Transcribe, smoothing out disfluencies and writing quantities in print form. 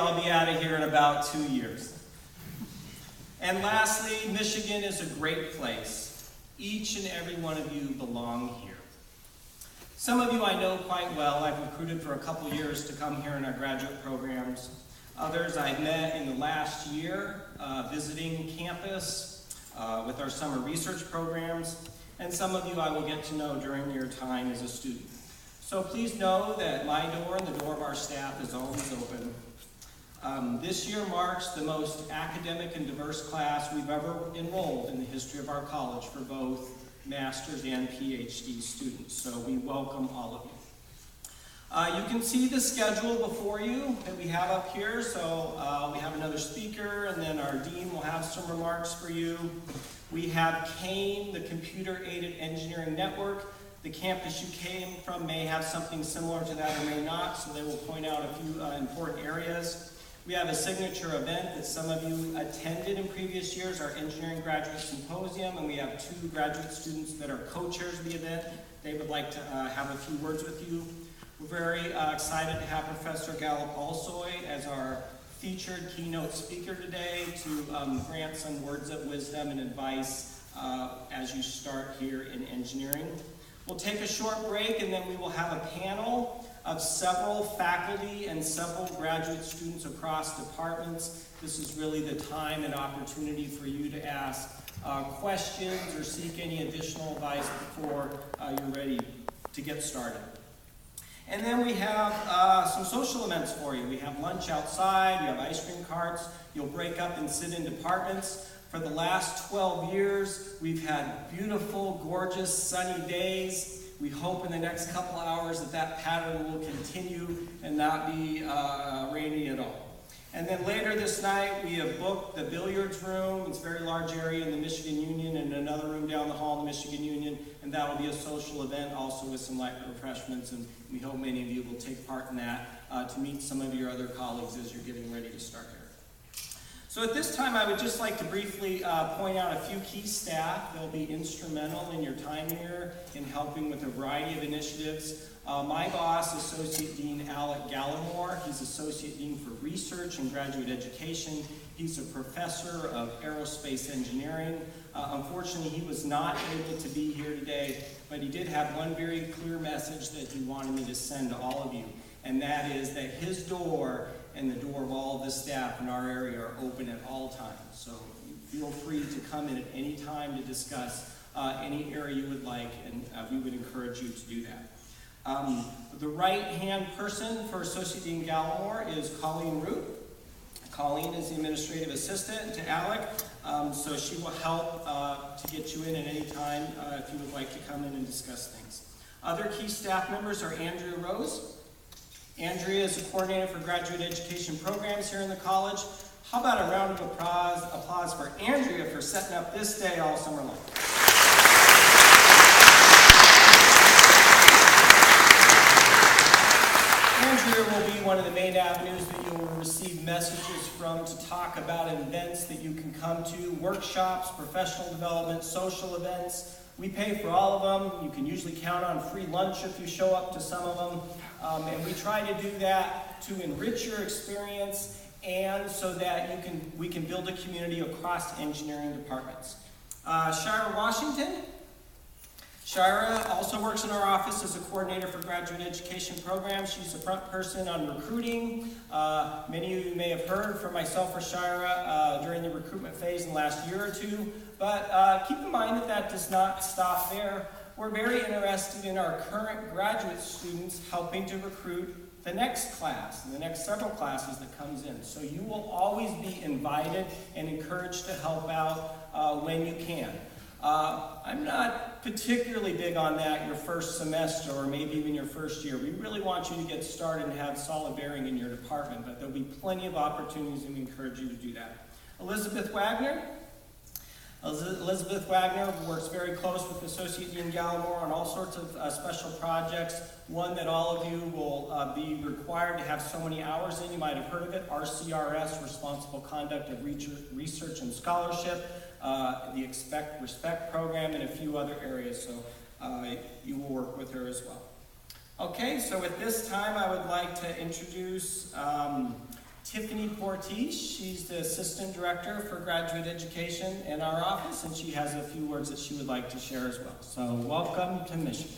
I'll be out of here in about 2 years. And lastly, Michigan is a great place. Each and every one of you belong here. Some of you I know quite well. I've recruited for a couple years to come here in our graduate programs. Others I've met in the last year, visiting campus with our summer research programs. And some of you I will get to know during your time as a student. So please know that my door and the door of our staff is always open. This year marks the most academic and diverse class we've ever enrolled in the history of our college for both master's and PhD students. So we welcome all of you. You can see the schedule before you that we have up here. So we have another speaker, and then our dean will have some remarks for you. We have CANE, the Computer Aided Engineering Network. The campus you came from may have something similar to that or may not, so they will point out a few important areas. We have a signature event that some of you attended in previous years, our Engineering Graduate Symposium, and we have 2 graduate students that are co-chairs of the event. They would like to have a few words with you. We're very excited to have Professor Gallup-Alsoy as our featured keynote speaker today to grant some words of wisdom and advice as you start here in engineering. We'll take a short break, and then we will have a panel of several faculty and several graduate students across departments. This is really the time and opportunity for you to ask questions or seek any additional advice before you're ready to get started. And then we have some social events for you. We have lunch outside, we have ice cream carts. You'll break up and sit in departments. For the last 12 years, we've had beautiful, gorgeous, sunny days. We hope in the next couple hours that pattern will continue and not be rainy at all. And then later this night, we have booked the billiards room. It's a very large area in the Michigan Union, and another room down the hall in the Michigan Union. And that will be a social event also with some light refreshments. And we hope many of you will take part in that to meet some of your other colleagues as you're getting ready to start here. So at this time, I would just like to briefly point out a few key staff that will be instrumental in your time here in helping with a variety of initiatives. My boss, Associate Dean Alec Gallimore. He's Associate Dean for Research and Graduate Education. He's a professor of aerospace engineering. Unfortunately, he was not able to be here today, but he did have one very clear message that he wanted me to send to all of you, and that is that his door and the door of all of the staff in our area are open at all times. So feel free to come in at any time to discuss any area you would like, and we would encourage you to do that. The right-hand person for Associate Dean Gallimore is Colleen Root. Colleen is the administrative assistant to Alec, so she will help to get you in at any time if you would like to come in and discuss things. Other key staff members are Andrea Rose. Andrea is the coordinator for graduate education programs here in the college. How about a round of applause for Andrea for setting up this day all summer long? Andrea will be one of the main avenues that you will receive messages from to talk about events that you can come to, workshops, professional development, social events. We pay for all of them. You can usually count on free lunch if you show up to some of them. And we try to do that to enrich your experience and so that we can build a community across engineering departments. Shira Washington. Shira also works in our office as a coordinator for graduate education programs. She's the front person on recruiting. Many of you may have heard from myself or Shira during the recruitment phase in the last year or two. But keep in mind that does not stop there. We're very interested in our current graduate students helping to recruit the next class and the next several classes that comes in. So you will always be invited and encouraged to help out when you can. I'm not particularly big on that your first semester or maybe even your first year. We really want you to get started and have solid bearing in your department, but there'll be plenty of opportunities and we encourage you to do that. Elizabeth Wagner. Elizabeth Wagner works very close with Associate Dean Gallimore on all sorts of special projects. One that all of you will be required to have so many hours in. You might have heard of it, RCRS, Responsible Conduct of Research and Scholarship, the Respect program, and a few other areas. So you will work with her as well. Okay, so at this time I would like to introduce Tiffany Portice, she's the Assistant Director for Graduate Education in our office, and she has a few words that she would like to share as well. So welcome to Michigan.